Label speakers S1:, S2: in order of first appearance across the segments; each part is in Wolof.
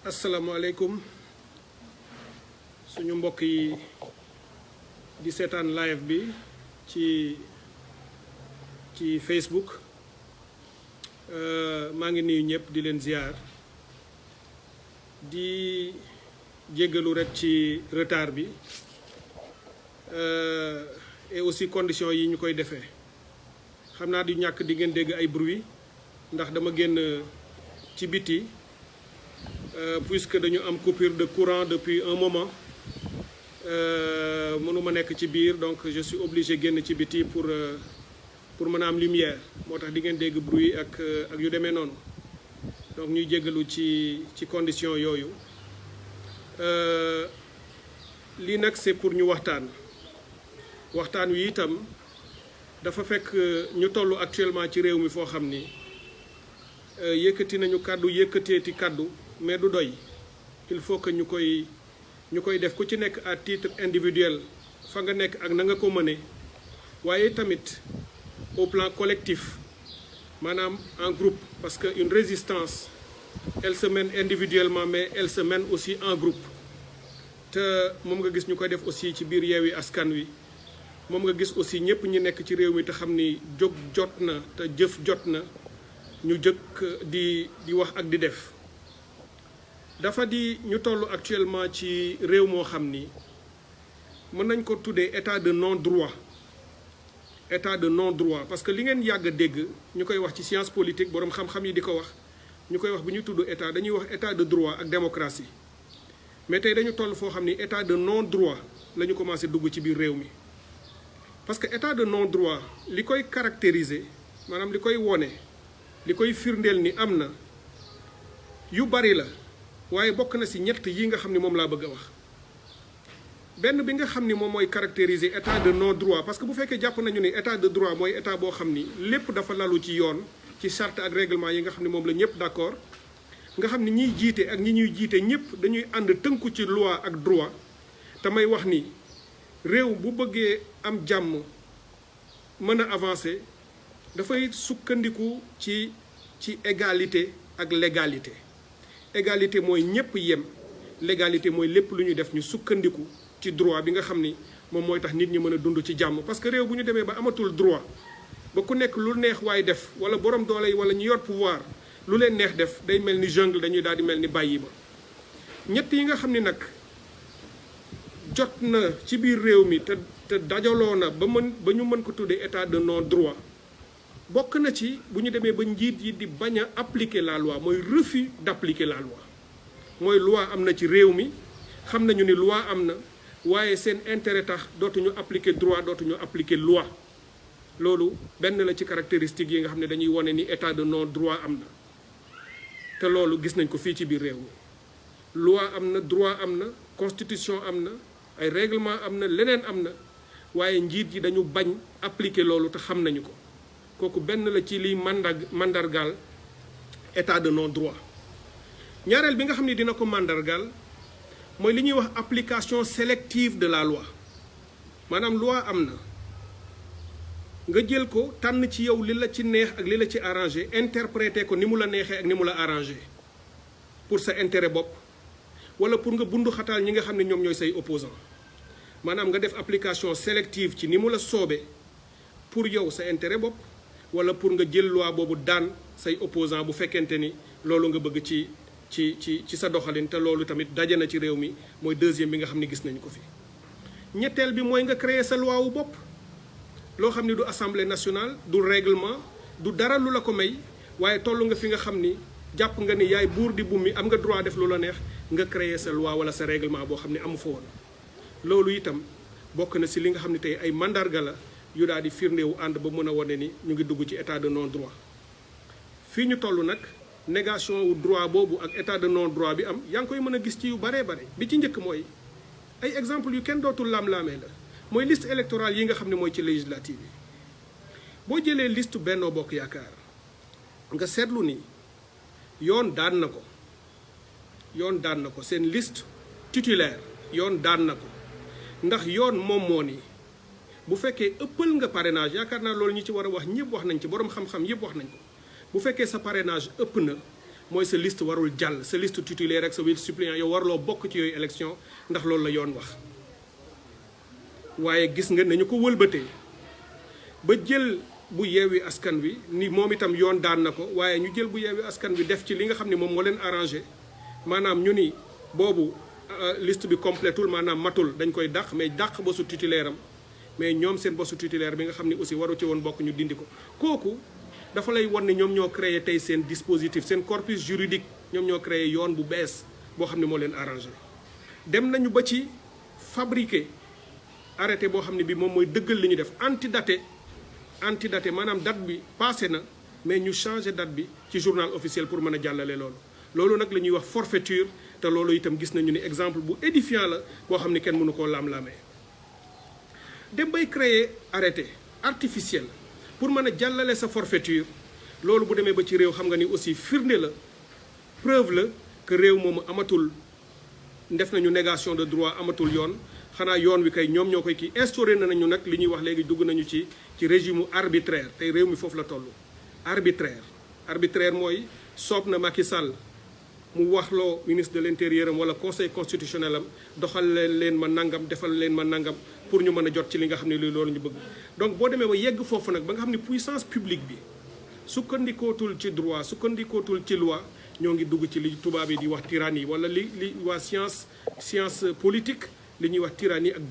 S1: asalaamaaleykum suñu mbokk yi di seetaan live bi ci Facebook maa ngi nuyu ñëpp di leen ziar di jéggalu rek ci retard bi et aussi conditions yi ñu koy defee xam naa du ñàkk di ngeen dégg ay bruit ndax dama génn ci biti puisque dañu am coupure de courant depuis un moment mënuma nekk ci biir donc je suis obligé génn ci biti pour mën a am lumière moo tax di ngeen dégg bruit ak yu demee noonu donc ñuy jéggalu ci condition yooyu lii nag c'est pour ñu waxtaan wi itam dafa fekk ñu toll actuellement ci réew mi foo xam ni yëkkati nañu kàddu yëkkateeti kàddu mais du doy il faut que ñu koy def ku ci nekk à titre individuel fa nga nekk ak na nga ko mëne waaye tamit au plan collectif maanaam en groupe parce que une résistance elle se mène individuellement mais elle se mène aussi en groupe te moom nga gis ñu koy def aussi ci biir Yewwi Askan Wi moom nga gis aussi ñëpp ñi nekk ci réew mi te xam ni jóg jot na te jëf jot na ñu jëkk di wax ak di def dafa di ñu toll actuellement ci réew moo xam ni mën nañ ko tuddee état de non-droit parce que li ngeen yàgg a dégg ñu koy wax ci science politique boroom xam-xam yi di ko wax ñu koy wax bu ñu tudd état dañuy wax état de droit ak démocratie mais tey dañu toll foo xam ni état de non-droit la ñu commencé dugg ci biir réew mi parce que état de non-droit li koy caractériser maanaam li koy wone li koy firndeel ni am na yu bari la waaye bokk na ci ñett yi nga xam ni moom laa bëgg a wax benn bi nga xam ni moom mooy caractériser état de non-droit parce que bu fekkee jàpp nañu ni état de droit mooy état boo xam ni lépp dafa lalu ci yoon ci charte ak règlement yi nga xam ni moom la ñëpp d'accord nga xam ni ñiy jiite ak ñi ñuy jiite ñëpp dañuy ànd tënku ci loi ak droit te may wax ni réew bu bëggee am jàmm mën a avancer dafay sukkandiku ci égalité ak légalité égalité mooy ñëpp yem légalité mooy lépp lu ñuy def ñu sukkandiku ci droit bi nga xam ni moom mooy tax nit ñi mën a dund ci jàmm parce que réew bu ñu demee ba amatul droit ba ku nekk lu neex waay def wala borom doole yi wala ñu yor pouvoir lu leen neex def day mel ni jungle dañuy daal di mel ni bàyyi ba ñett yi nga xam ni nag jot na ci biir réew mi te dajaloo na ba ñu mën ko tuddee état de non-droit bokk na ci bu ñu demee ba njiit yi di bañ a appliquer la loi mooy refus d'appliquer la loi mooy loi am na ci réew mi xam nañu ni loi am na waaye seen intérêt tax dootuñu appliquer droit dootuñu appliquer loi loolu benn la ci caractéristiques yi nga xam ne dañuy wane ni état de non-droit am na te loolu gis nañ ko fii ci biir réew mi loi am na droit am na constitution am na ay règlement am na leneen am na waaye njiit yi dañu bañ appliquer loolu te xam nañu ko kooku benn la ci liy mandargaal état de non-droit ñaareel bi nga xam ne dina ko mandargaal mooy li ñuy wax application sélective de la loi maanaam loi am na nga jël ko tànn ci yow li la ci neex ak li la ci arrangé interpréter ko ni mu la neexee ak ni mu la arrangé pour sa intérêt bopp wala pour nga bundu xataal ñi nga xam ne ñoom ñooy say opposant maanaam nga def application sélective ci ni mu la soobee pour yow sa intérêt bopp wala pour nga jël loi boobu daan say opposant bu fekkente ni loolu nga bëgg ci sa doxalin te loolu tamit daje na ci réew mi mooy deuxième bi nga xam ne gis nañu ko fi ñetteel bi mooy nga créer sa loi wu bopp loo xam ni du assemblée nationale du règlement du dara lu la ko may waaye toll nga fi nga xam ni jàpp nga ni yaay buur di bummi am nga droit def lu la neex nga créer sa loi wala sa règlement boo xam ne amu fa woon loolu itam bokk na si li nga xam ne tey ay mandarga la yu daal di firndewu ànd ba mën a wane ni ñu ngi dugg ci état de non-droit fii ñu toll nag négation wu droit boobu ak état de non-droit bi am yaa ngi koy mën a gis ci yu baree bare bi ci njëkk mooy ay exemple yu kenn dootul laam-laamee la mooy liste électorale yi nga xam ne mooy ci législative yi boo jëlee liste Benno Bokk Yaakaar nga seetlu ni yoon daan na ko seen liste titulaire yoon daan na ko ndax yoon moom moo ni bu fekkee ëppal nga parrainage yaakaar naa loolu ñi ci war a wax ñëpp wax nañ ci borom xam-xam yëpp wax nañ ko bu fekkee sa parrainage ëpp na mooy sa liste warul jàll sa liste titulaire ak sa liste suppléant yow warloo bokk ci yooyu élection ndax loolu la yoon wax. waaye gis nga nañu ko wëlbatee ba jël bu Yewwi Askan Wi ni moom itam yoon daan na ko waaye ñu jël bu Yewwi Askan Wi def ci li nga xam ne moom moo leen arrangé maanaam ñu ni boobu liste bi complétul maanaam matul dañ koy dàq mais dàq bosu titulaire am mais ñoom seen bosu titulaire bi nga xam ne aussi waru ci woon bokk ñu dindi ko kooku dafa lay won ne ñoom ñoo créé tey seen dispositif seen corpus juridique ñoom ñoo créé yoon bu bees boo xam ne moo leen arrangé dem nañu ba ci fabriquer arrêté boo xam ne bi moom mooy dëggal li ñu def antidaté maanaam date bi passé na mais ñu changé date bi ci journal officiel pour mën a jàllale loolu nag la ñuy wax forfaiture te loolu itam gis nañu ni exemple bu édifiant la boo xam ne kenn mënu koo laam-laamee dem bay créer arrêté artificiel pour mën a jàllale sa forfaiture loolu bu demee ba ci réew xam nga ni aussi firnde la preuve la que réew moomu amatul def nañu négation de droit amatul yoon xanaa yoon wi kay ñoom ñoo koy kii instauré nañu nag li ñuy wax léegi dugg nañu ci régime arbitraire tey réew mi foofu la toll arbitraire mooy soob na Macky Sall mu waxloo ministre de l'intérieur am wala conseil constitutionnel am doxal leen ma nangam defal leen ma nangam pour ñu mën a jot ci li nga xam ne loolu ñu bëgg donc boo demee ba yegg foofu nag ba nga xam ne puissance publique bi sukkandikootul ci droit sukkandikootul ci loi ñoo ngi dugg ci li tubaab yi di wax tyrannie wala li waa science politique li ñuy wax tyrannie ak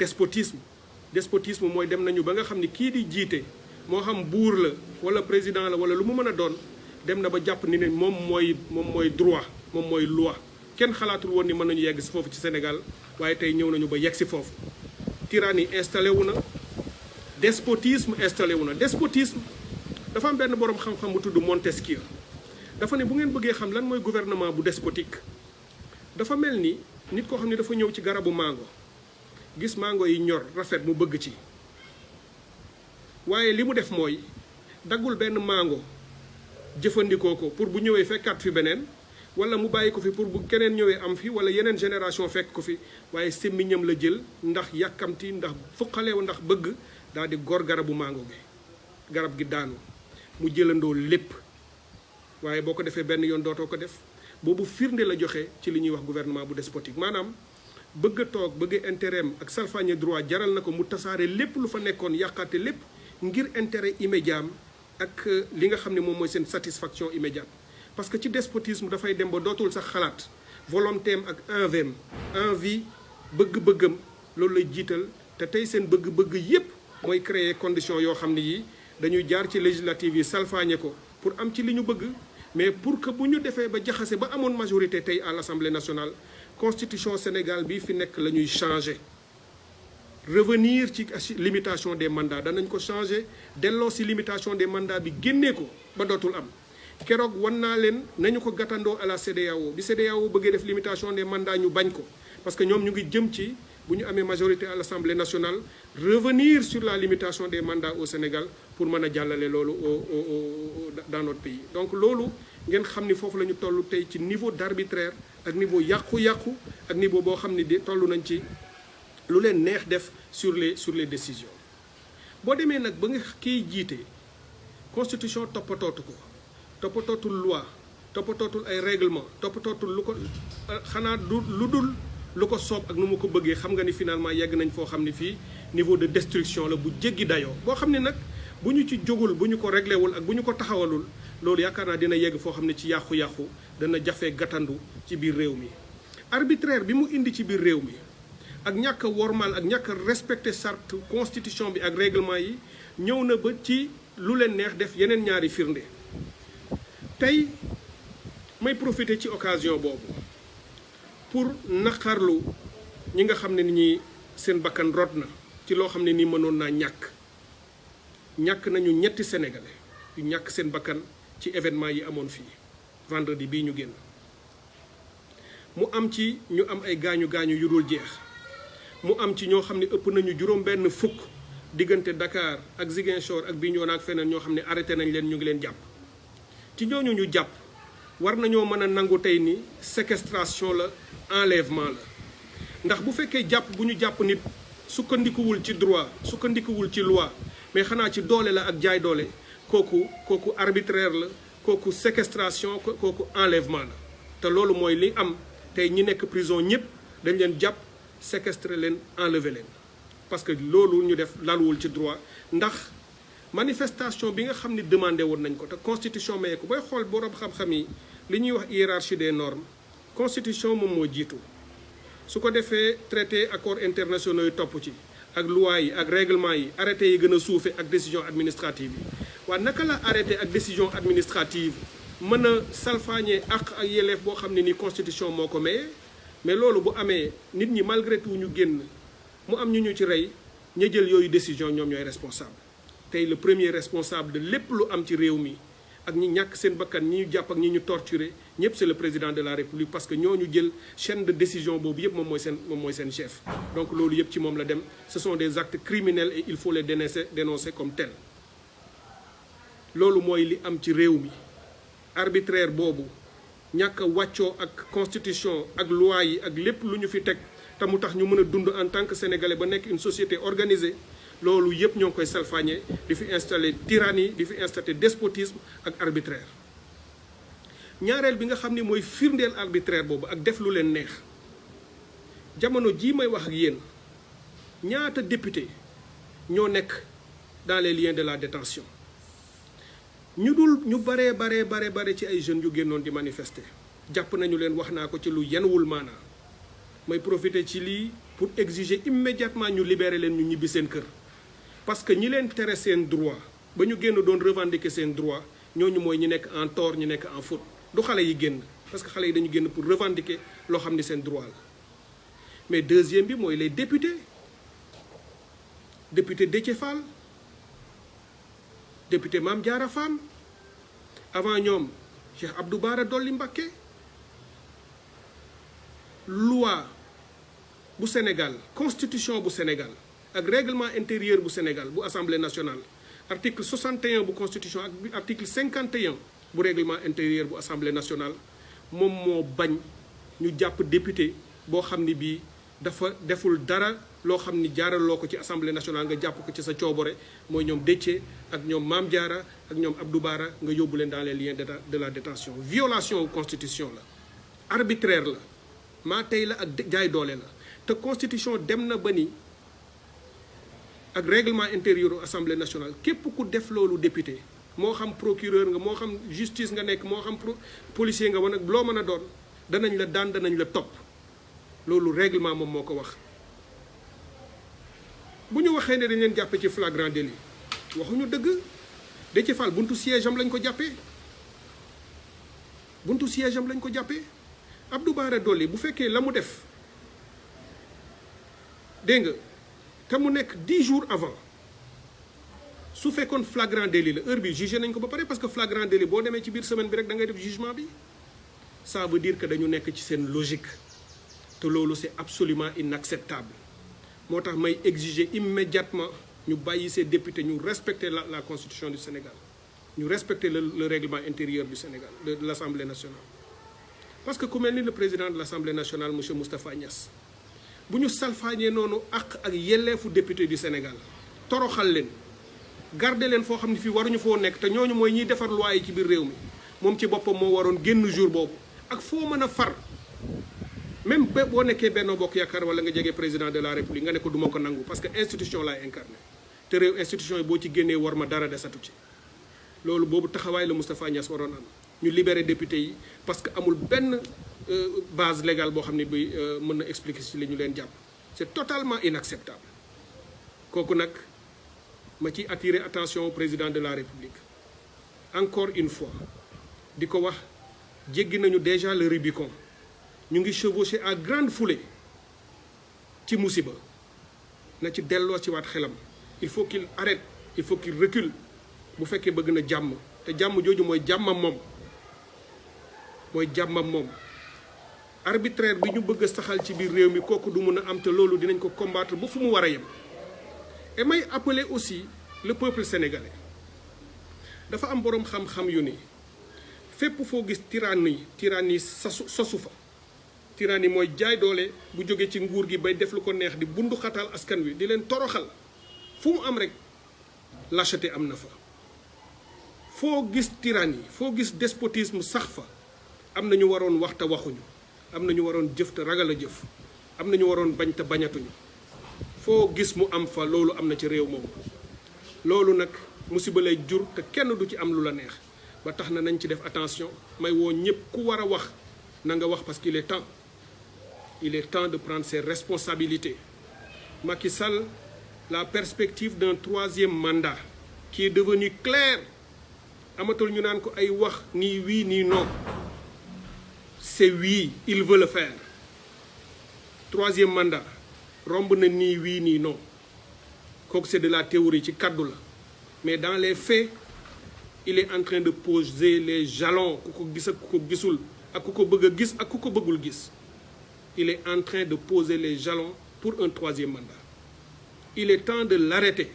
S1: despotisme mooy dem nañu ba nga xam ne kii di jiite moo xam buur la wala président la wala lu mu mën a doon dem na ba jàpp ni ne moom mooy droit moom mooy loi kenn xalaatul woon ni mën nañu yegg si foofu ci Sénégal waaye tey ñëw nañu ba yegg si foofu tyrannie installé wu na despotisme installé wu na despotisme dafa am benn boroom xam-xam bu tudd Montesquieu dafa ne bu ngeen bëggee xam lan mooy gouvernement bu despotique dafa mel ni nit koo xam ne dafa ñëw ci garabu mango gis mango yi ñor rafet mu bëgg ci waaye li mu def mooy daggul benn mango jëfandikoo ko pour bu ñëwee fekkaat fi beneen wala mu bàyyi ko fi pour bu keneen ñëwee am fi wala yeneen génération fekk ko fi waaye semmiñam la jël ndax yàkkamti ndax fuqalew ndax bëgg daal di gor garabu mango gi garab gi daanu mu jëlandoo lépp waaye boo ko defee benn yoon dootoo ko def boobu firnde la joxe ci li ñuy wax gouvernement bu despotique maanaam bëgg a toog bëgg intérêt am ak salfaañe droit jaral na ko mu tasaare lépp lu fa nekkoon yàqaate lépp ngir intérêt immédiat am ak li nga xam ne moom mooy seen satisfaction immédiate parce que ci despotisme dafay dem ba dootul sax xalaat volonté am ak envie bëgg-bëggam loolu lay jiital te tey seen bëgg-bëgg yépp mooy créer condition yoo xam ne yi dañuy jaar ci législative yi salfaañe ko pour am ci li ñu bëgg mais pour que bu ñu defee ba jaxase ba amoon majorité tey à l'Assemblée nationale constitution Sénégal bi fi nekk la ñuy changer revenir ci limitation des mandats danañ ko changer delloo si limitation des mandats bi génnee ko ba dootul am keroog wan naa leen nañu ko gàttandoo à la CEDEAO bi CEDEAO bëggee def limitation des mandats ñu bañ ko parce que ñoom ñu ngi jëm ci bu ñu amee majorité à l'Assemblée nationale revenir sur la limitation des mandats au Sénégal pour mën a jàllale loolu dans notre pays donc loolu ngeen xam ni foofu la ñu toll tey ci niveau d'arbitraire ak niveau yàqu-yàqu ak niveau boo xam ni toll nañ ci lu leen neex def sur les décisions boo demee nag ba nga kiy jiite constitution toppatootul loi toppatootul ay règlement toppatootul lu ko xanaa lu dul lu ko soob ak nu mu ko bëggee xam nga ni finalement yegg nañ foo xam ni fii niveau de destruction la bu jéggi dayoo boo xam ne nag bu ñu ci jógul bu ñu ko réglé wul ak bu ñu ko taxawalul loolu yaakaar naa dina yegg foo xam ne ci yàqu-yàqu dana jafe gàttandu ci biir réew mi arbitraire bi mu indi ci biir réew mi ak ñàkk a wormal ak ñàkk a respecté charte constitution bi ak règlement yi ñëw na ba ci lu leen neex def yeneen ñaari firnde tey may profiter ci occasion boobu pour naqarlu ñi nga xam ne ni ñi seen bakkan rot na ci loo xam ne nii mënoon naa ñàkk nañu ñetti sénégalais yu ñàkk seen bakkan ci événement yi amoon fii vendredi bii ñu génn mu am ci ñu am ay gaañu yu dul jeex mu am ci ñoo xam ne ëpp nañu juróom-benn fukk diggante Dakar ak Ziguinchor ak Bignona ak feneen ñoo xam ne arrêté nañ leen ñu ngi leen jàpp ci ñooñu ñu jàpp war nañoo mën a nangu tey ni séquestration la enlèvement la ndax bu fekkee jàpp bu ñu jàpp nit sukkandikuwul ci droit sukkandikuwul ci loi mais xanaa ci doole la ak jaay doole kooku arbitraire la kooku séquestration kooku enlèvement la te loolu mooy li am tey ñi nekk prison ñëpp dañ leen jàpp séquestrer leen enlever leen parce que loolu ñu def laluwul ci droit ndax manifestation bi nga xam ni demandé woon nañ ko te constitution maye ko booy xool borom xam-xam yi li ñuy wax hiérarchie des normes constitution moom moo jiitu su ko defee traité accords internationaux yi topp ci ak loi yi ak règlement yi arrêté yi gën a suufe ak décision administrative yi waaye naka la arrêté ak décision administrative mën a salfaañee ak yelleef boo xam ne ni constitution moo ko maye mais loolu bu amee nit ñi malgré tout ñu génn mu am ñu ci rey ña jël yooyu décision ñoom ñooy responsable tey le premier responsable de lépp lu am ci réew mi ak ñi ñàkk seen bakkan ñi ñu jàpp ak ñi ñu torturé ñëpp c'est le président de la république parce que ñooñu jël chaîne de décision boobu yëpp moom mooy seen chef donc loolu yëpp ci moom la dem ce sont des actes criminels et il faut les dénoncer comme tels loolu mooy li am ci réew mi arbitraire boobu ñàkk a wàccoo ak constitution ak loi yi ak lépp lu ñu fi teg te mu tax ñu mën a dund en tant que sénégalais ba nekk une société organisée loolu yëpp ñoo ngi koy salfaañe di fi installer tyrannie di fi installer despotisme ak arbitraire ñaareel bi nga xam ni mooy firndeel arbitraire boobu ak def lu leen neex jamono jii may wax ak yéen ñaata député ñoo nekk dans les liens de la détention ñu bare ci ay jeunes yu génnoon di manifester jàpp nañu leen wax naa ko ci lu yenuwul maanaa may profiter ci lii pour exiger immédiatement ñu libérer leen ñu ñibbi seen kër parce que ñi leen tere seen droit ba ñu génn doon revendiquer seen droit ñooñu mooy ñi nekk en tort ñi nekk en faute du xale yi génn parce que xale yi dañu génn pour revendiquer loo xam ni seen droit la mais deuxième bi mooy les députés député Déthié Fall député Mame Diarra Fam avant ñoom Cheikh Abdou Bara Dolly Mbacké loi bu Sénégal constitution bu Sénégal ak règlement intérieur bu Sénégal bu assemblée nationale article 61 bu constitution ak article 51 bu règlement intérieur bu assemblée nationale moom moo bañ ñu jàpp député boo xam ni bii dafa deful dara loo xam ni jaaraloo ko ci assemblée nationale nga jàpp ko ci sa coobore mooy ñoom Déthié ak ñoom Mame Diarra ak ñoom Abdou Bara nga yóbbu leen dans les liens de la détention violation constitution la arbitraire la maa tey la ak jaay doole la te constitution dem na ba ni ak règlement intérieur u assemblée nationale képp ku def loolu député moo xam procureur nga moo xam justice nga nekk moo xam policier nga wan ak loo mën a doon danañ la daan danañ la topp loolu règlement moom moo ko wax bu ñu waxee ne dañ leen jàppe ci flagrant délit waxuñu dëgg Déthié Fall buntu siège am lañ ko jàppee buntu siège am lañ ko jàppee Abdou Bara Dolly bu fekkee la mu def dégg nga te mu nekk 10 jours avant su fekkoon flagrant délit la heure bi jugé nañ ko ba pare parce que flagrant délit boo demee ci biir semaine bi rek da ngay def jugement bi ça veut dire que dañu nekk ci seen logique te loolu c'est absolument inacceptable moo tax may exiger immédiatement ñu bàyyi ces députés ñu respecter la constitution du Sénégal ñu respecter le règlement intérieur du Sénégal de l'Assemblée nationale parce que ku mel ni le président de l'Assemblée nationale monsieur Moustapha Niasse bu ñu salfaañee noonu ak yelleefu député du Sénégal toroxal leen garder leen foo xam ne fii waruñu foo nekk te ñooñu mooy ñiy defar loi yi ci biir réew mi moom ci boppam moo waroon génn jour boobu ak foo mën a far même boo nekkee Benno Bokk Yaakaar wala nga jege président de la République nga ne ko duma ko nangu parce que institution laay incarné te réew institution yi boo ci génnee war ma dara desatu ci loolu boobu taxawaay la Moustapha Niasse waroon am ñu libéré député yi parce que amul benn base légale boo xam ne bi mën na expliquer ci li ñu leen jàpp c'est totalement inacceptable kooku nag ma ci attirer attention au président de la République encore une fois di ko wax jéggi nañu déjà le Rubicon ñu ngi chevaucher à grande foulée ci musiba na ci delloo ci waat xelam il faut qu'il arrête il faut qu'il recule bu fekkee bëgg na jàmm te jàmm jooju mooy jàmmam moom arbitraire bi ñu bëgg a saxal ci biir réew mi kooku du mun a am te loolu dinañ ko combattre ba fu mu war a yem et may appeler aussi le peuple sénégalais dafa am boroom xam-xam yu ni fépp foo gis tyrannie sosu fa tyrannie mooy jaay doole bu jóge ci nguur gi bay def lu ko neex di bundu xataal askan wi di leen toroxal fu mu am rek lâcheté am na fa foo gis tyrannie foo gis despotisme sax fa am na ñu waroon wax te waxuñu am na ñu waroon jëf te ragal a jëf am na ñu waroon bañ te bañatuñu foo gis mu am fa loolu am na ci réew moomu loolu nag musiba lay jur te kenn du ci am lu la neex ba tax na nañ ci def attention may woo ñëpp ku war a wax na nga wax parce qu'il est temps de prendre ses responsabilités. Macky Sall, la perspective d'un 3e mandat qui est devenu clair amatul ñu naan ko ay wax ni oui ni non c'est oui, il veut le faire. 3e mandat romb na ni oui ni non kooku c'est de la théorie ci kaddu la mais dans les faits il est en train de poser les jalons ku ko gis ak ku ko gisul ak ku ko bëgg a gis ak ku ko bëggul gis. Il est en train de poser les jalons pour un 3e mandat. Il est temps de l'arrêter.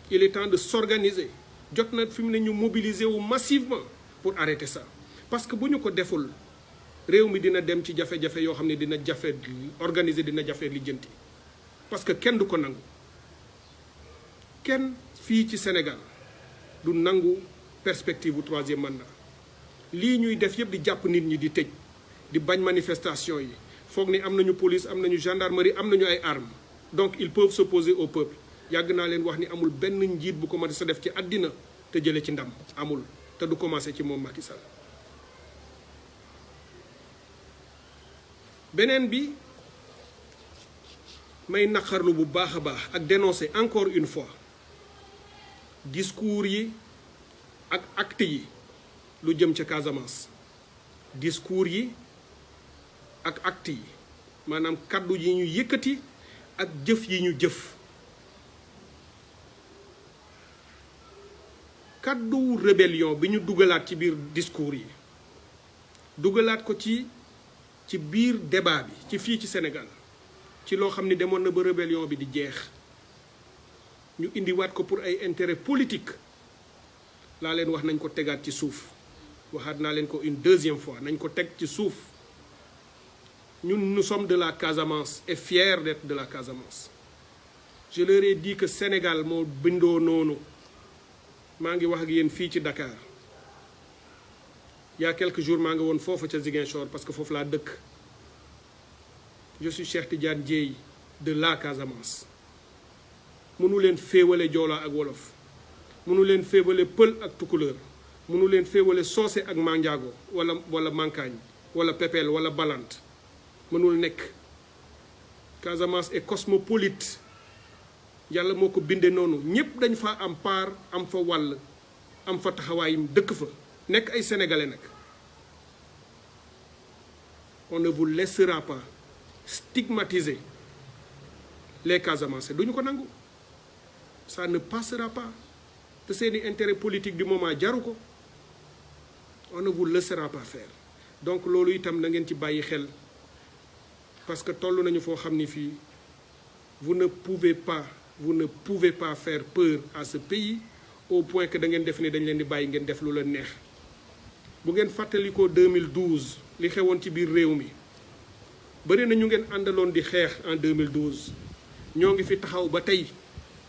S1: Il est temps de s'organiser. Jot na fi mu ne ñu mobiliser wu massivement pour arrêter ça. Parce que bu ñu ko deful réew mi dina dem ci jafe-jafe yoo xam ne dina jafe organiser dina jafe lijjanti. Parce que kenn du ko nangu. Kenn fii ci Sénégal du nangu perspective bu 3e mandat. lii ñuy def yëpp di jàpp nit ñi di tëj di bañ manifestation yi. foog ni am nañu police am nañu gendarmerie am nañu ay armes donc ils peuvent s'opposer au peuple yàgg naa leen wax ni amul benn njiit bu ko mën a def ci àddina te jële ci ndam amul te du commencer ci moom Macky Sall. beneen bi may naqarlu bu baax a baax ak dénoncer encore une fois discours yi ak actes yi lu jëm ca Casamance discours yi. ak acte yi maanaam kaddu yi ñu yëkkati ak jëf yi ñu jëf kaddu rébellion bi ñu dugalaat ci biir discours yi dugalaat ko ci biir débat bi ci fii ci Sénégal ci loo xam ni demoon na ba rébellion bi di jeex ñu indiwaat ko pour ay intérêt politique laa leen wax nañ ko tegaat ci suuf waxaat naa leen ko une 2e fois nañ ko teg ci suuf. Nous sommes de la Casamance et fiers d'être de la Casamance. Je leur ai dit que Sénégal moo bindoo noonu maa ngi wax ak yéen fii ci Dakar il y a quelques jours maa ngi woon foofu ca Ziguinchor parce que foofu laa dëkk. Je suis Cheikh Tidiane Dièye de la Casamance. mënu leen féewale Joola ak Wolof mënu leen féewale Pël ak Tukulóor mënu leen féewale Soose ak Manjaago wala Mankaañ wala Pepel wala Balant. mënul nekk Casamance est cosmopolite yàlla moo ko bindee noonu ñépp dañ fa am part am fa wàll am fa taxawaayam dëkk fa nekk ay sénégalais nag on ne vous laissera pas stigmatiser les Casamançais duñu ko nangu ça ne passera pas te seeni intérêt politique du moment jaru ko on ne vous laissera pas faire donc loolu itam na ngeen ci bàyyi xel. Parce que toll nañu foo xam ni fii vous ne pouvez pas faire peur à ce pays au point que da ngeen def ni dañ leen di bàyyi ngeen def lu la neex bu ngeen fàttalikoo 2012 li xewoon ci biir réew mi bëri na ñu ngeen àndaloon di xeex en 2012 ñoo ngi fi taxaw ba tey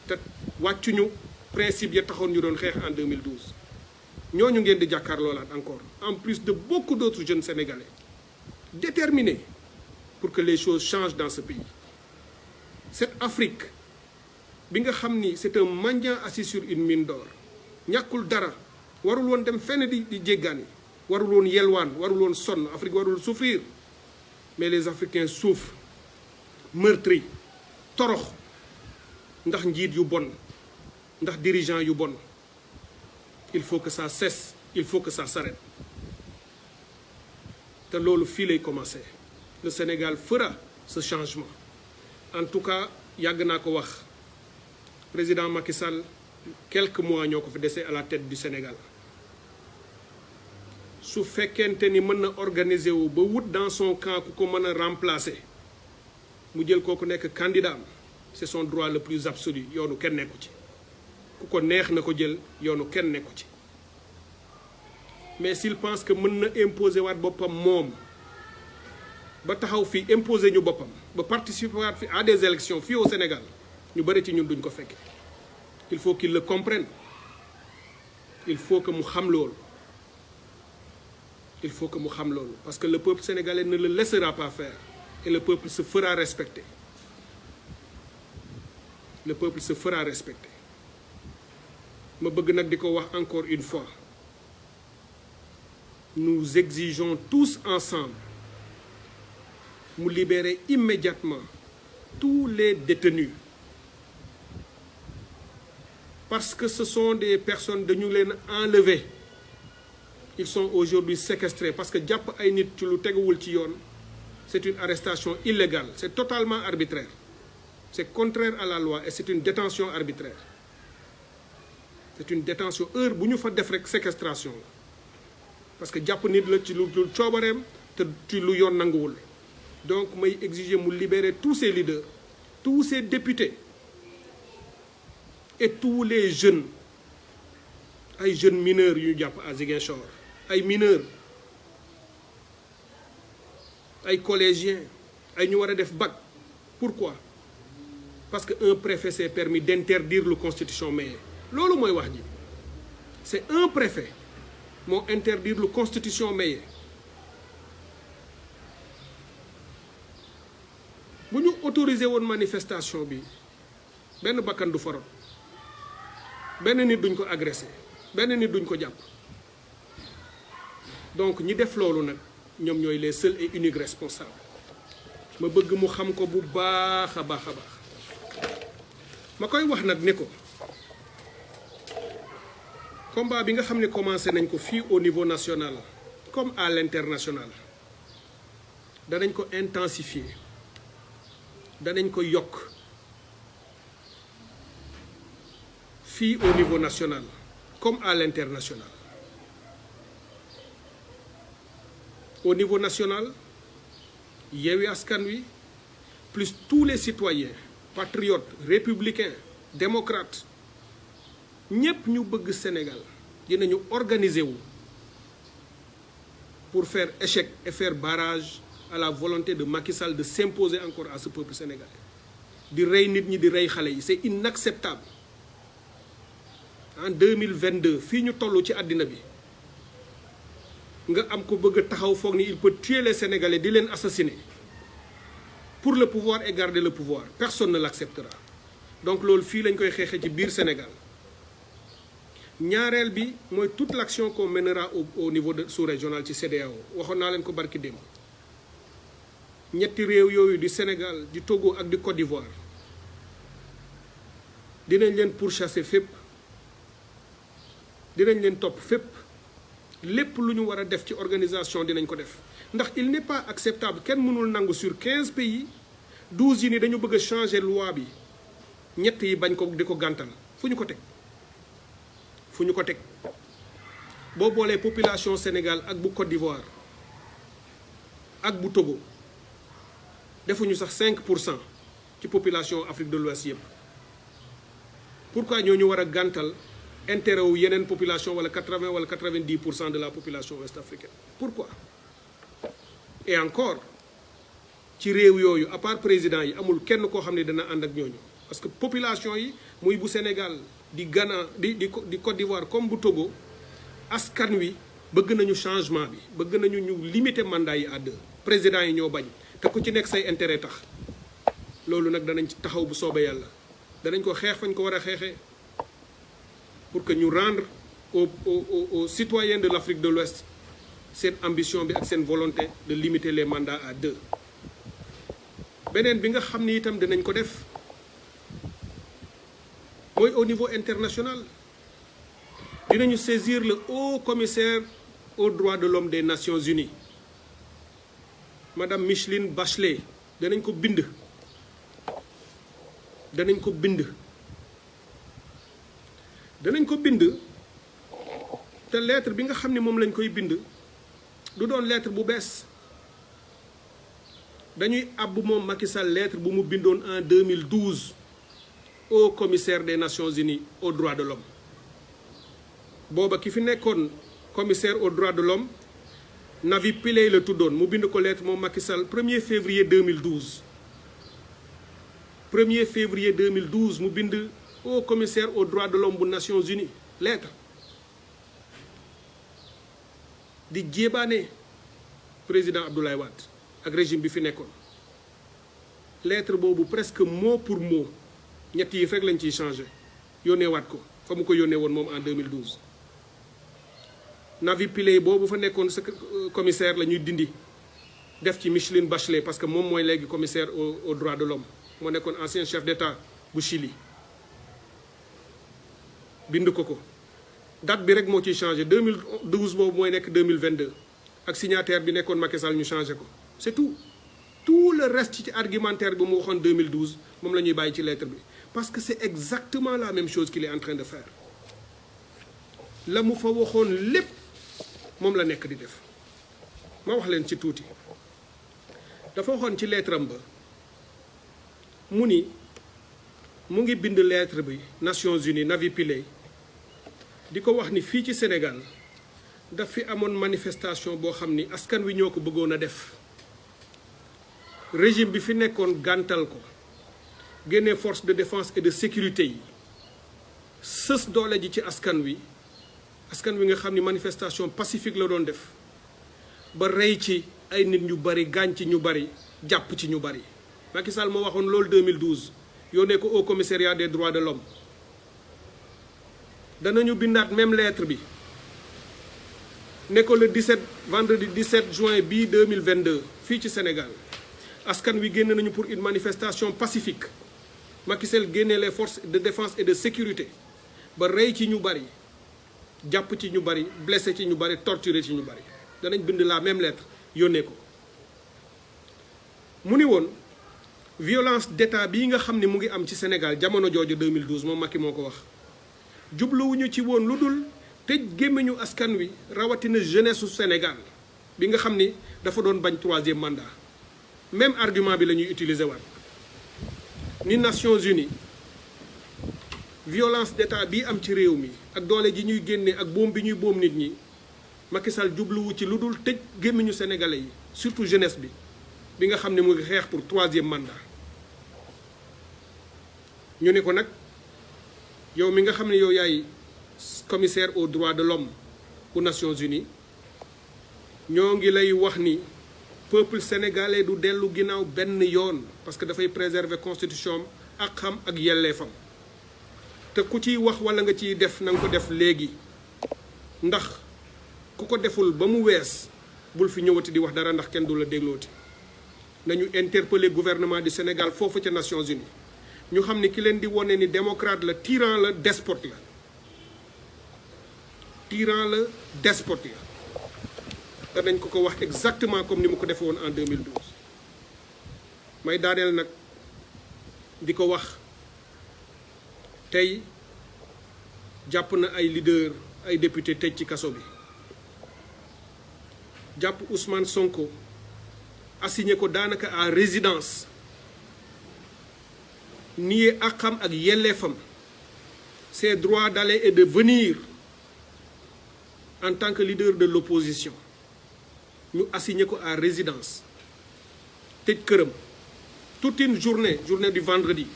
S1: te wàccuñu principe ya taxoon ñu doon xeex en 2012 ñooñu ngeen di jàkkaarloolaat encore en plus de beaucoup d'autres jeunes sénégalais déterminés pour que les choses changent dans ce pays. Cette Afrique bi nga xam ni c'est un mendiant assis sur une mine d'or ñàkkul dara warul woon dem fenn di jéggaani warul woon yelwaan warul woon sonn Afrique warul souffrir mais les Africains souffrent meurtris torox ndax njiit yu bon ndax dirigeants yu bon il faut que ça cesse il faut que ça s'arrête te loolu fii lay commencer. Le Sénégal fera ce changement en tout cas yàgg naa ko wax président Macky Sall quelques mois ñoo ko fi dese à la tête du Sénégal su fekkente ni mën na organiser wu ba wut dans son camp ku ko mën a remplacer mu jël kooku nekk candidat c'est son droit le plus absolu yoonu kenn nekku ci ku ko neex na ko jël yoonu kenn nekku ci mais s'il pense que mën na imposer waat boppam moom ba taxaw fii imposer ñu boppam ba participer waat fi à des élections fii au Sénégal ñu bëri ci ñun duñ ko fekke il faut qu'il le comprenne il faut que mu xam loolu. Il faut que mu xam loolu parce que le peuple sénégalais ne le laissera pas faire et le peuple se fera respecter. Le peuple se fera respecter. ma bëgg nag di ko wax encore une fois. Nous exigeons tous ensemble mu libérer immédiatement tous les détenus. Parce que ce sont des personnes dañu leen enlever. Ils sont aujourd'hui séquestrés parce que jàpp ay nit ci lu teguwul ci yoon c'est une arrestation illégale, c'est totalement arbitraire. C'est contraire à la loi et c'est une détention arbitraire. C'est une détention heure bu ñu fa def rek séquestration la parce que jàpp nit la ci lu coobareem te ci lu yoon nanguwul. Donc may exiger mu libérer tous ces leaders, tous ces députés et tous les jeunes, ay jeunes mineurs yu ñu jàpp à Ziguinchor, ay mineurs, ay collégiens, ay ñu war a def bac. Pourquoi? Parce que un préfet s'est permis d'interdire la constitution mayée. Loolu mooy wax ji. C'est un préfet moo interdire la constitution mayée. bu ñu autorisé woon manifestation bi benn bakkan du farot, benn nit duñ ko agressé, benn nit duñ ko jàpp. Donc ñi def loolu nag ñoom ñooy les seuls et uniques responsables. ma bëgg mu xam ko bu baax a baax a baax. ma koy wax nag ne ko combat bi nga xam ne commencé nañ ko fii au niveau national comme à l'international danañ ko intensifier, danañ ko yokk fii au niveau national comme à l'international. Au niveau national, Yewwi Askan Wi plus tous les citoyens patriotes, républicains, démocrates ñépp ñu bëgg Sénégal dinañu organiser wu pour faire échec et faire barrage à la volonté de Macky Sall de s'imposer encore à ce peuple sénégalais. di rey nit ñi di rey xale yi c'est inacceptable. En 2022 fii ñu toll ci àddina bi nga am ko bëgg a taxaw foog ni il peut tuer les Sénégalais di leen assassiner pour le pouvoir et garder le pouvoir. Personne ne l'acceptera. Donc loolu fii lañ koy xeexee ci biir Sénégal. ñaareel bi mooy toute l'action qu'on mènera au niveau de sous-régional ci CEDEAO. waxoon naa leen ko barki démb. ñetti réew yooyu di Sénégal di Togo ak di Côte d'Ivoire dinañ leen pourchasser fépp, dinañ leen topp fépp, lépp lu ñu war a def ci organisation dinañ ko def. ndax il n'est pas acceptable kenn mënul nangu sur 15 pays 12 yi ni dañu bëgg a changer loi bi ñett yi bañ ko di ko gàntal. fu ñu ko teg fu ñu ko teg boo boolee population Sénégal ak bu Côte d'Ivoire ak bu Togo defuñu sax 5% ci population Afrique de l'Ouest yëpp. Pourquoi ñooñu war a gàntal intérêt wu yeneen population wala 80 wala 90% de la population ouest-africaine? Pourquoi? Et encore ci réew yooyu à part président yi amul kenn koo xam ne dana ànd ak ñooñu parce que population yi muy bu Sénégal di Ghana di Côte d'Ivoire comme bu Togo askan wi bëgg nañu changement bi, bëgg nañu ñu limiter mandat yi à 2. président yi ñoo bañ te ku ci nekk say intérêt tax. loolu nag danañ ci taxaw bu soobee yàlla danañ ko xeex fañ ko war a xeexee pour que ñu rendre aux citoyens de l'Afrique de l'Ouest seen ambition bi ak seen volonté de limiter les mandats à 2. beneen bi nga xam ni itam dinañ ko def mooy au niveau international dinañu saisir le haut commissaire aux droits de l'homme des Nations Unies Madame Micheline Bachelet. danañ ko bind te lettre bi nga xam ne moom lañ koy bind du doon lettre bu bees. dañuy àbb moom Macky Sall lettre bu mu bindoon en 2012 au commissaire des Nations Unies aux droits de l'homme. booba ki fi nekkoon commissaire aux droits de l'homme Navi Pillay la tuddoon mu bind ko lettre moom Macky Sall 1er février 2012. 1er février 2012 mu bind au commissaire aux droits de l'homme bu Nations Unies lettre di jébaane président Abdoulaye Wade ak régime bi fi nekkoon lettre boobu presque mot pour mot ñett yi rek lañ ciy changé yónnee waat ko fa mu ko yónnee woon moom en 2012 Navi Pillay boobu fa nekkoon commissaire la ñuy dindi def ci Micheline Bachelet parce que moom mooy léegi commissaire aux droits de l'homme moo nekkoon ancien chef d'État bu Chili bind ko date bi rek moo ciy changé 2012 boobu mooy nekk 2022 ak signataire bi nekkoon Macky Sall ñu changé ko c'est tout le reste ci argumentaire bi mu waxoon 2012 moom la ñuy bàyyi ci lettre bi parce que c'est exactement la même chose qu'il est en train de faire la mu fa waxoon lépp moom la nekk di def ma wax leen ci tuuti dafa waxoon ci lettre am ba mu ni mu ngi bind lettre bi Nations Unies Navi Pillay di ko wax ni fii ci Sénégal daf fi amoon manifestation boo xam ni askan wi ñoo ko bëggoon a def régime bi fi nekkoon gàntal ko génne force de défense et de sécurité yi sës doole ji ci askan wi nga xam ni manifestation pacifique la doon def ba rey ci ay nit ñu bari gaañ ci ñu bari jàpp ci ñu bari Macky Sall moo waxoon loolu 2012 yónnee ko au commissariat des droits de l'homme danañu bindaat même lettre bi ne ko le 17 vendredi 17 juin bii 2022 fii ci Sénégal askan wi génn nañu pour une manifestation pacifique Macky Sall génne les forces de défense et de sécurité ba rey ci ñu bari jàpp ci ñu bari blessé ci ñu bari torturé ci ñu bari danañ bind la même lettre yónnee ko mu ni woon violence d'État bii nga xam ne mu ngi am ci Sénégal jamono jooju 2012 moom Macky moo ko wax jubluwuñu ci woon lu dul tëj gémmiñu askan wi rawatina jeunesse su Sénégal bi nga xam ni dafa doon bañ 3e mandat même argument bi la ñuy utiliser waat ni Nations Unies violence d'État bii am ci réew mi ak doole ji ñuy génne ak boom bi ñuy boom nit ñi Macky Sall jubluwu ci lu dul tëj gémmiñu sénégalais yi surtout jeunesse bi nga xam ne mu ngi xeex pour 3e mandat ñu ne ko nag yow mi nga xam ne yow yaay commissaire aux droits de l'homme aux Nations Unies ñoo ngi lay wax ni peuple sénégalais du dellu ginnaaw benn yoon parce que dafay préserver constitution ak xam ak yelleefam te ku ciy wax walla nga ciy def na nga ko def léegi ndax ku ko deful ba mu wees bul fi ñëwati di wax dara ndax kenn du la déglooti nañu interpeller gouvernement du Sénégal foofu ca Nations Unies ñu xam ni ki leen di wone ni démocrate la tyran la despote la tyran la despote la danañ ko wax exactement comme ni mu ko defee woon en 2012 may daaneel nag di ko wax tey jàpp na ay leader ay député tëj ci kaso bi jàpp Ousmane Sonko assigné ko daanaka à résidence nié àqam ak yelleefam ses droits d'aller et de venir en tant que leader de l'opposition ñu assigné ko à résidence tëj këram toute une journée du vendredi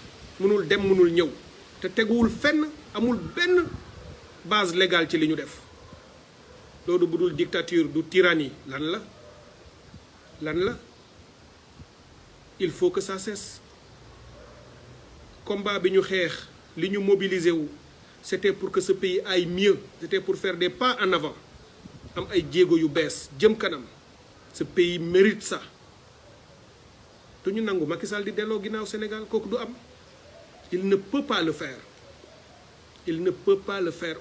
S1: mënul dem mënul ñëw te teguwul fenn amul benn base légale ci li ñu def loolu bu dul dictature du tyrannie lan la il faut que ça cesse combat bi ñu xeex li ñu mobiliser wu c'était pour que ce pays aille mieux c'était pour faire des pas en avant am ay jéego yu bees jëm kanam ce pays mérite ça du ñu nangu Macky Sall di delloo ginnaaw Sénégal kooku du am il ne peut pas le faire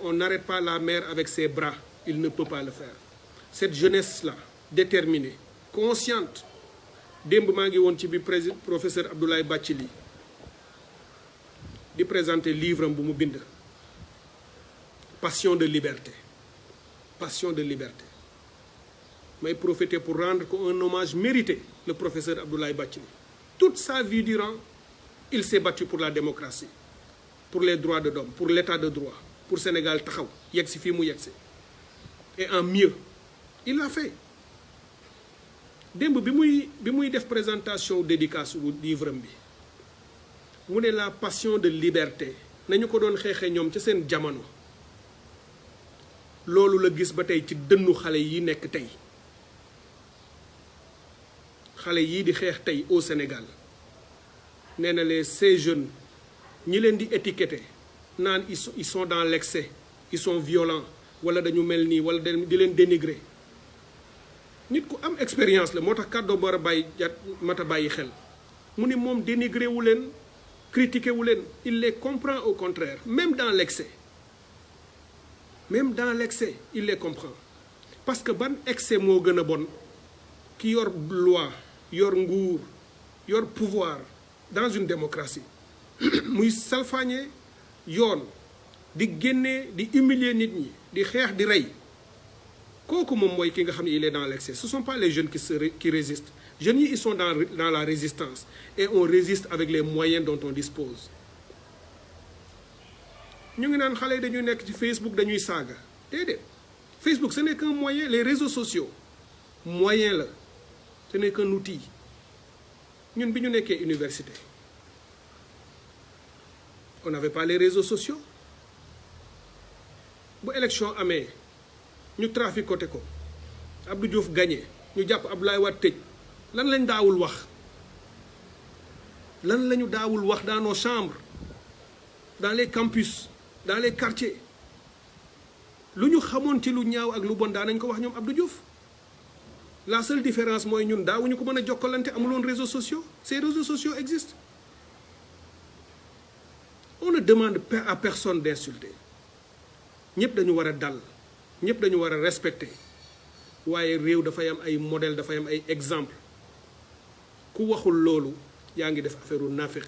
S1: on n'arrête pas la mer avec ses bras il ne peut pas le faire cette jeunesse là déterminée consciente démb maa ngi woon ci bi professeur Abdoulaye Bathily di présenter livre am bu mu bind passion de liberté may profiter pour rendre ko un hommage mérité le professeur Abdoulaye Bathily toute sa vie durant il s'est battu pour la démocratie pour les droits de l'homme pour l'état de droit pour Sénégal taxaw yegg si fii mu yegg si et en mieux il l'a fait démb bi muy def présentation dédicace wu livre am bi mu ne la passion de liberté nañu ko doon xeexee ñoom ca seen jamono loolu la gis ba tey ci dënnu xale yi nekk tey xale yii di xeex tey au Sénégal nee na les ces jeunes ñi leen di étiqueter naan ils sont dans l'excès ils sont violents wala dañu mel nii wala di leen dénigrer nit ku am expérience la moo tax kàddoom war a bàyyi mat a bàyyi xel mu ni moom dénigrer wu leen critiquer wu leen il les comprend au contraire même dans l'excès il les comprend parce que ban excès moo gën a bon ki yor loi yor nguur yor pouvoir dans une démocratie muy salfaañe yoon di génnee di humilier nit ñi di xeex di rey kooku moom mooy ki nga xam ne il est dans l'excès ce sont pas les jeunes qui résistent jeunes yi ils sont dans la résistance et on résiste avec les moyens dont on dispose ñu ngi naan xale yi dañuy nekk ci Facebook dañuy saaga déedéet Facebook ce n'est qu'un moyen les réseaux sociaux moyen la ce n'est qu'un outil ñun bi ñu nekkee université on n'avait pas les réseaux sociaux bu élection amee ñu traficoté ko Abdou Diouf gagné ñu jàpp Abdoulaye Wade tëj lan lañ daawul wax lan lañu daawul wax dans nos chambres dans les campus dans les quartiers lu ñu xamoon ci lu ñaaw ak lu bon daa nañ ko wax ñoom Abdou Diouf la seule différence mooy ñun daawuñu ko mën a jokkalante amuloon réseaux sociaux ces réseaux sociaux existent on ne demande à personne d'insulter ñëpp dañu war a dal ñëpp dañu war a respecter waaye réew dafay am ay modèle dafay am ay exemple ku waxul loolu yaa ngi def affaire u nafiq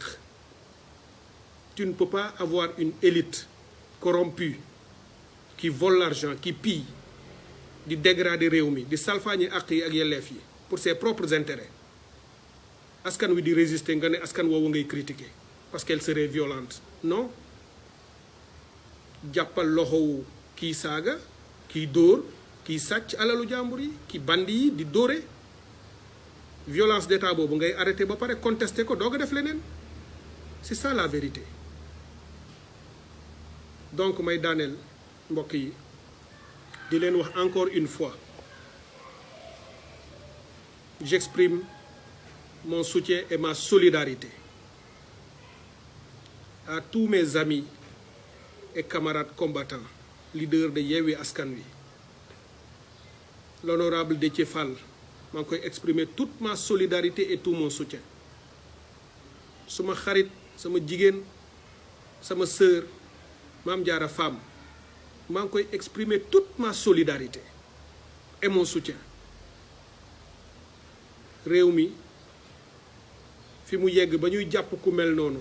S1: tu ne peux pas avoir une élite corrompue qui vole l'argent qui pille di dégrader réew mi di salfaañi àq yi ak yelleef yi pour ses propres intérêts askan wi di résister nga ne askan woowu ngay critiquer parce qu'elle serait violente non jàppal loxowu kii saaga kii dóor kii sàcc alalu jàmbur yi kii bandi yi di dóore violence d'état boobu ngay arrêté ba pare contester ko doog a def leneen c'est ça la vérité donc may daaneel mbokk yi di leen wax encore une fois j'exprime mon soutien et ma solidarité à tous mes amis et camarades combattants leaders de Yewwi Askan Wi l'honorable Déthié Fall maa ngi koy exprimer toute ma solidarité et tout mon soutien suma xarit sama jigéen sama sœur Mame Diarra Fam maa ngi koy exprimer toute ma solidarité et mon soutien réew mi fi mu yegg ba ñuy jàpp ku mel noonu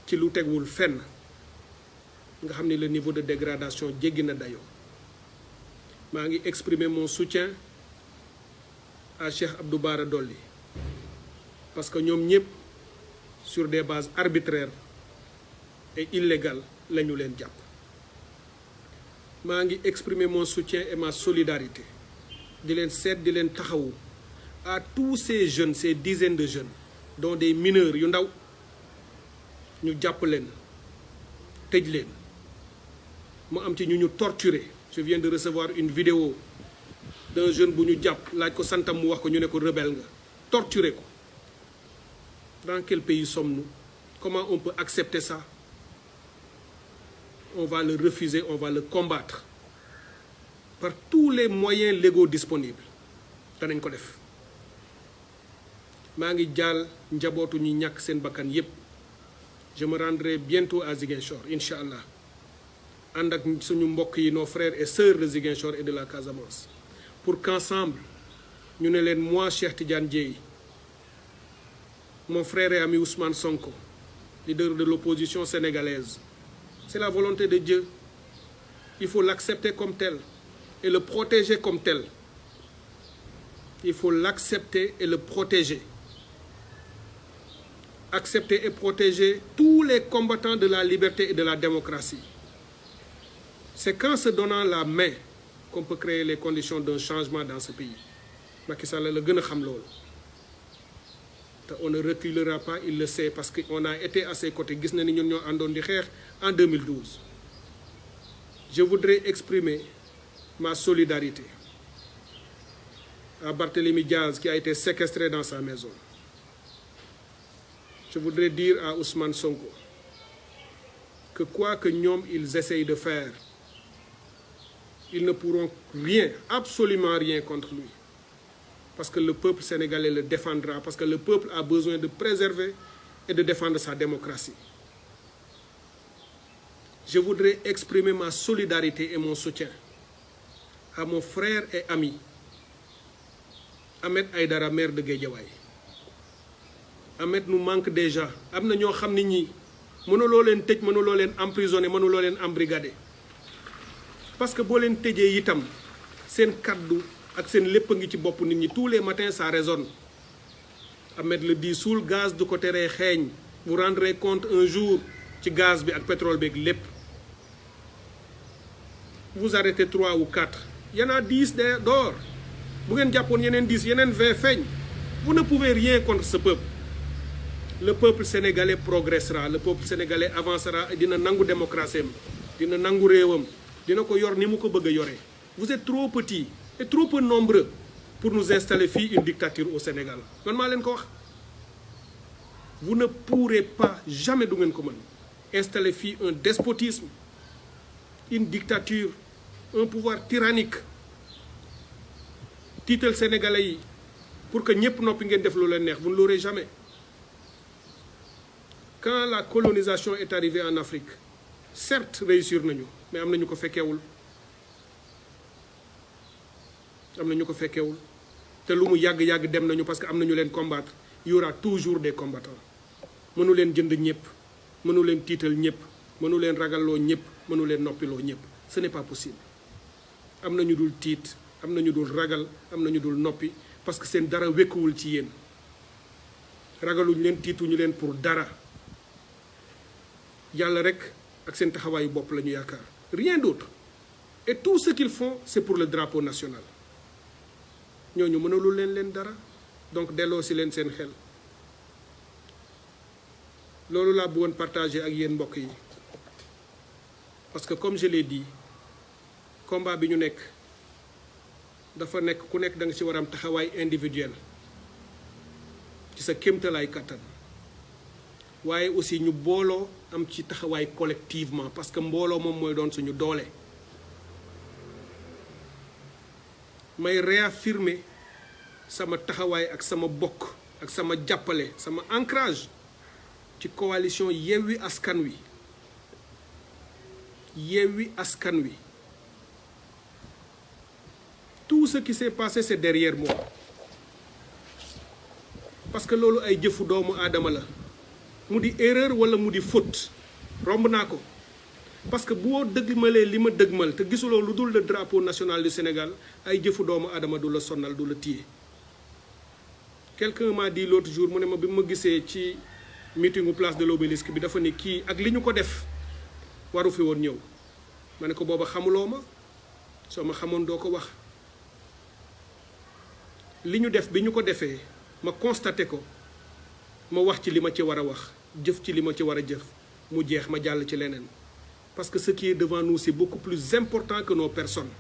S1: ci lu tegwul fenn nga xam ne le niveau de dégradation jéggi na dayoo maa ngi exprimer mon soutien à Cheikh Abdou Bara Dolly parce que ñoom ñëpp sur des bases arbitraires et illégales la ñu leen jàpp maa ngi exprimer mon soutien et ma solidarité di leen seet di leen taxawu à tous ces jeunes ces dizaines de jeunes dont des mineurs yu ndaw ñu jàpp leen tëj leen mu am ci ñu torturer je viens de recevoir une vidéo d'un jeune bu ñu jàpp laaj ko santam mu wax ko ñu ne ko rebelle nga torturer ko dans quel pays sommes-nous comment on peut accepter ça on va le refuser on va le combattre par tous les moyens légaux disponibles danañ ko def maa ngi jaal njabootu ñi ñàkk seen bakkan yépp je me rendrai bientôt à Ziguinchor incha allah ànd ak suñu mbokk yi nos frères et sœurs de Ziguinchor et de la Casamance pour qu'ensemble ñu ne leen moi Cheikh Tidiane Dièye mon frère et ami Ousmane Sonko leader de l'opposition sénégalaise c'est la volonté de Dieu il faut l'accepter comme tel et le protéger comme tel il faut l'accepter et le protéger accepter et protéger tous les combattants de la liberté et de la démocratie. C'est qu'en se donnant la main qu'on peut créer les conditions d'un changement dans ce pays. Macky Sall la gën a xam loolu te on ne reculera pas il le sait parce que on a été à ses côtés gis na ni ñun ñoo àndoon di xeex en 2012 Je voudrais exprimer ma solidarité à Barthélémy Diaz qui a été séquestré dans sa maison. Je voudrais dire à Ousmane Sonko que quoi que ñoom ils essayent de faire, ils ne pourront rien, absolument rien contre lui. Parce que le peuple sénégalais le défendra, parce que le peuple a besoin de préserver et de défendre sa démocratie. Je voudrais exprimer ma solidarité et mon soutien à mon frère et ami Ahmed Aïdara, maire de Guédiawaye. Ahmed nous manque déjà. Am na ñoo xam ne ñii mënuloo leen tëj, mënuloo leen emprisonné, mënuloo leen embrigadé. Parce que boo leen tëjee itam seen kaddu ak seen lépp a ngi ci bopp nit ñi tous les matins ça résonne. Ahmed le dit, suul gaz du ko teree xeeñ. Vous rendrez compte un jour ci gaz bi ak pétrole bi ak lépp. Vous arrêtez 3 ou 4. Il y en a 10 d'or. Bu ngeen jàppoon yeneen 10 yeneen 20 feeñ. Vous ne pouvez rien contre ce peuple. Le peuple sénégalais progressera, le peuple sénégalais avancera et dina nangu démocratie am, dina nangu réewam, dina ko yor ni mu ko bëgg a yore. Vous êtes trop petits et trop peu nombreux pour nous installer fii une dictature au Sénégal. Man maa leen ko wax. Vous ne pourrez pas, jamais du ngeen ko mën, installer fii un despotisme, une dictature, un pouvoir tyrannique. Tiital sénégalais yi pour que ñëpp noppi ngeen def lu leen neex, vous ne l'aurez jamais. Quand la colonisation est arrivée en Afrique, certes réussir nañu, mais am na ñu ko fekkeewul. Am na ñu ko fekkeewul te lu mu yàgg-yàgg dem nañu parce que am na ñu leen combattre. Il y aura toujours des combattants. Mënu leen jënd ñëpp, mënu leen tiital ñëpp, mënu leen ragalloo ñëpp, mënu leen noppiloo ñëpp. Ce n'est pas possible. Am na ñu dul tiit, am na ñu dul ragal, am na ñu dul noppi parce que seen dara wekkuwul ci yéen. Ragaluñu leen, tiituñu leen pour dara. Yàlla rek ak seen taxawaayu bopp la ñu yaakaar, rien d'autre. Et tout ce qu'ils font c'est pour le drapeau national. Ñooñu mënalul leen dara, donc delloo si leen seen xel. Loolu laa bëggoon partager ak yéen mbokk yi, parce que comme je l'ai dit, combat bi ñu nekk dafa nekk ku nekk da nga ci war am taxawaay individuel ci sa kéemtalaay kattan. waaye aussi ñu booloo am ci taxawaay collectivement parce que mbooloo moom mooy doon suñu doole. May réaffirmer sama taxawaay ak sama bokk ak sama jàppale, sama ancrage ci coalition Yewwi Askan Wi. Yewwi Askan Wi. Tout ce qui s'est passé c'est derrière moi. Parce que loolu ay jëfu doomu aadama la. Mu di erreur wala mu di faute romb naa ko parce que boo dëgmalee li ma dëgmal te gisuloo lu dul le drapeau national du Sénégal ay jëfu doomu adama du la sonnal du la téye. Quelqu'un m'a dit l'autre jour mu ne ma bi ma gisee ci meetingu place de l'Obélisque bi dafa ne kii ak li ñu ko def waru fi woon ñëw. Ma ne ko booba xamuloo ma soo ma xamoon doo ko wax. Li ñu def bi ñu ko defee ma constaté ko ma wax ci li ma ci war a wax jëf ci li ma ci war a jëf mu jeex ma jàll ci leneen parce que ce qui est devant nous c'est beaucoup plus important que nos personnes.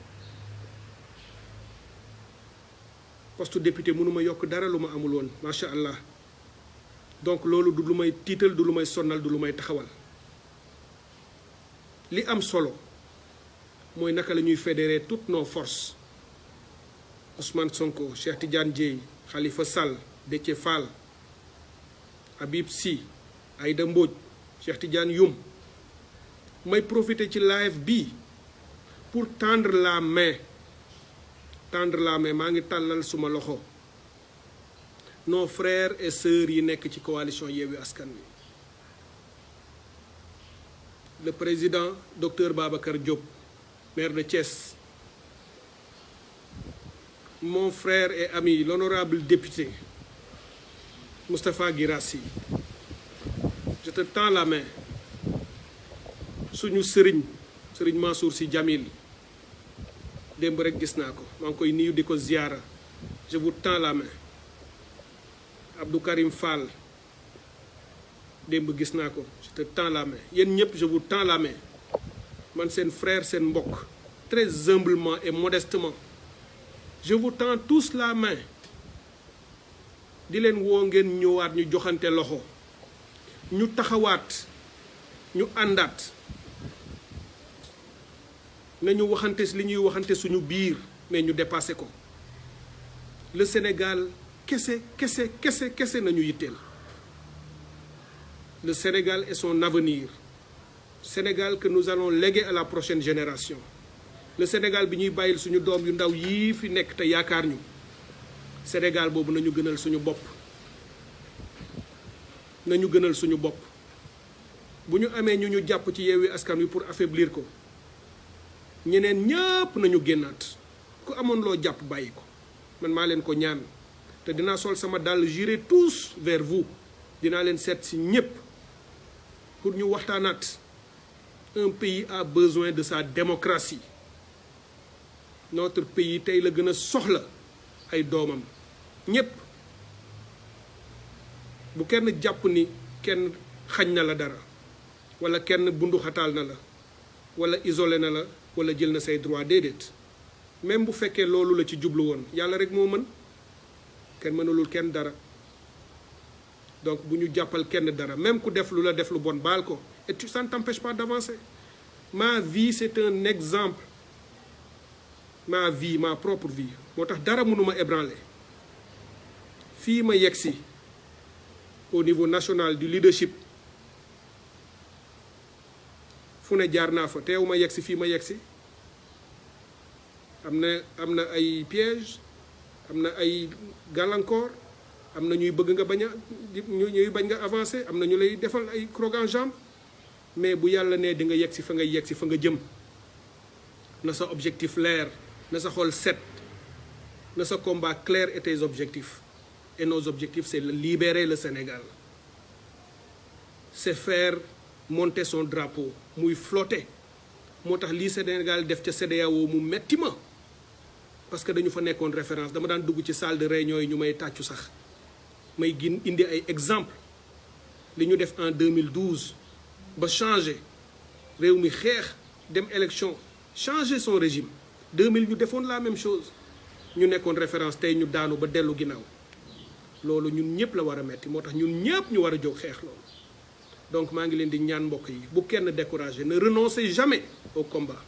S1: Poste député mënuma yokk dara lu ma amul woon macha allah donc loolu du lu may tiital du lu may sonnal du lu may taxawal. Li am solo mooy naka la ñuy fédérer toutes nos forces. Ousmane Sonko, Cheikh Tidiane Dièye, Khalifa Sall, Déthié Fall, Habib Sy, Aïda Mbodj, Cheikh Tidiane Youm. May profiter ci live bi pour tendre la main maa ngi tàllal suma loxo nos frères et sœurs yi nekk ci coalition Yewwi Askan Wi. Le président docteur Babacar Diop, maire de Thiès, mon frère et ami l'honorable député Moustapha Guirassy, je te tends la main. Suñu sëriñ Mansour Sy Djamil démb rek gis naa ko maa ngi koy nuyu di ko ziyaara, je vous tends la main. Abdou Karim Fall démb gis naa ko, je te tends la main. Yéen ñëpp je vous tends la main. man seen frère seen mbokk très humblement et modestement je vous tends tous la main di leen woo ngeen ñëwaat ñu joxante loxo ñu taxawaat ñu àndaat nañu waxante li ñuy waxante suñu biir mais ñu dépassé ko le Sénégal kese nañu yitteel le Sénégal et son avenir Sénégal que nous allons léguer à la prochaine génération le Sénégal bi ñuy bàyyil suñu doom yu ndaw yii fi nekk te yaakaar ñu Sénégal boobu nañu gënal suñu bopp nañu gënal suñu bopp bu ñu amee ñu jàpp ci Yewwi Askan Wi pour affaiblir ko ñeneen ñëpp nañu génnaat ku amoon loo jàpp bàyyi ko man maa leen ko ñaan te dinaa sol sama dàll j'irai tous vers vous dinaa leen seet si ñëpp pour ñu waxtaanaat un pays a besoin de sa démocratie notre pays tey la gën a soxla ay doomam ñëpp bu kenn jàpp ni kenn xañ na la dara wala kenn bunduxataal na la wala isolé na la wala jël na say droit déedéet même bu fekkee loolu la ci jublu woon yàlla rek moo mën kenn mënalul kenn dara donc bu ñu jàppal kenn dara même ku def lu la def lu bon baal ko et ça ne t'empêche pas d'avancer ma vie c'est un exemple ma vie ma propre vie moo tax dara mënuma ébranler fii ma yegsi au niveau national du leadership fu ne jaar naa fa teew ma yegsi fii ma yegsi am na ay piège am na ay gàllankoor am na ñuy bëgg nga bañ a ñuy bañ nga avancer am na ñu lay defal ay croc en jambe mais bu yàlla nee di nga yegsi fa nga yegsi fa nga jëm na sa objectif leer na sa xol set na sa combat clair et tes objectifs et nos objectifs c'est libérer le Sénégal c'est faire monter son drapeau muy flotter moo tax lii Sénégal def ca CEDEAO mu metti ma parce que dañu fa nekkoon référence dama daan dugg ci salle de réunion yi ñu may tàccu sax may gin indi ay exemple li ñu def en 2012 ba changer réew mi xeex dem élection changer son régime 2000 ñu defoon la même chose ñu nekkoon référence tey ñu daanu ba dellu ginnaaw loolu ñun ñëpp la war a metti moo tax ñun ñëpp ñu war a jóg xeex loolu donc maa ngi leen di ñaan mbokk yi bu kenn découragé ne renoncez jamais au combat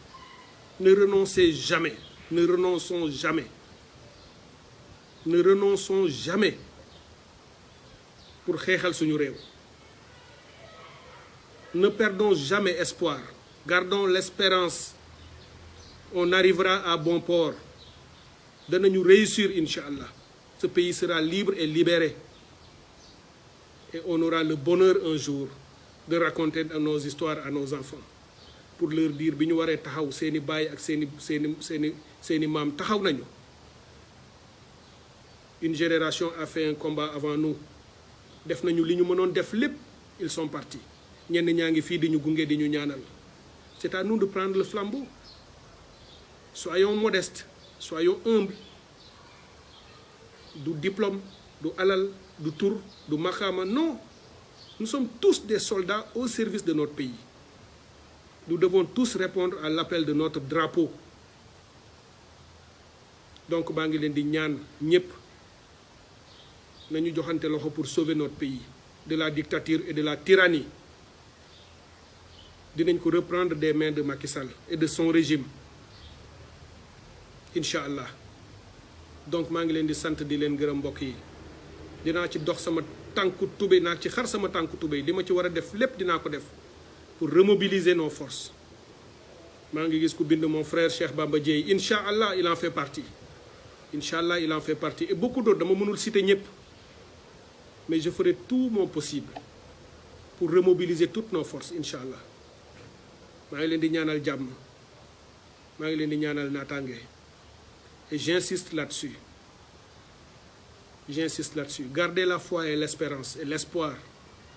S1: ne renoncez jamais ne renonçons jamais ne renonçons jamais pour xeexal suñu réew ne perdons jamais espoir gardons l'espérance on arrivera à bon port danañu réussir incha allah ce pays sera libre et libéré et on aura le bonheur un jour de raconter nos histoires à nos enfants pour leur dire bi ñu waree taxaw seeni baay ak seeni maam taxaw nañu une génération a fait un combat avant nous def nañu li ñu mënoon def lépp ils sont partis ñenn ñaa ngi fii di ñu gunge di ñu ñaanal c'est à nous de prendre le flambeau soyons modestes soyons humbles du diplôme du alal du tur du maqaama non nous sommes tous des soldats au service de notre pays nous devons tous répondre à l'appel de notre drapeau donc baa ngi leen di ñaan ñépp nañu joxante loxo pour sauver notre pays de la dictature et de la tyrannie dinañ ko reprendre des mains de Macky Sall et de son régime incha allah donc maa ngi leen di sant di leen gërëm mbokk yi dinaa ci dox sama tànku tubéy naa ci xar sama tànku tubéy li ma ci war a def lépp dinaa ko def pour remobiliser nos forces maa ngi gis ku bind mon frère Cheikh Bamba Dièye incha allah il en fait partie incha allah il en fait partie et beaucoup d'autres dama mënul citer ñëpp mais je ferai tout mon possible pour remobiliser toutes nos forces incha allah maa ngi leen di ñaanal jàmm maa ngi leen di ñaanal naataange et j'insiste là-dessus gardez la foi et l'espérance et l'espoir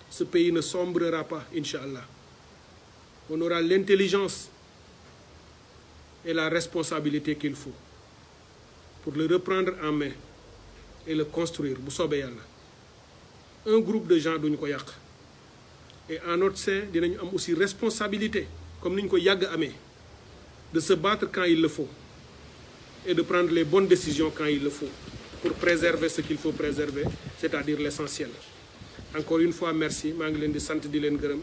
S1: ce pays ne sombrera pas incha allah on aura l'intelligence et la responsabilité qu'il faut pour le reprendre en main et le construire bu soobee yàlla un groupe de gens duñu ko yàq et en notre sein dinañu am aussi responsabilité comme ni ñu ko yàgg amee de se battre quand il le faut et de prendre les bonnes décisions quand il le faut pour préserver ce qu'il faut préserver, c'est-à-dire l'essentiel. Encore une fois merci maa ngi leen di sant di leen gërëm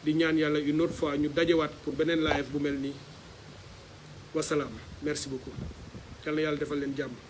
S1: di ñaan yàlla une autre fois ñu dajewaat pour beneen live bu mel nii wasalaam merci beaucoup yal na yàlla defal leen jàmm.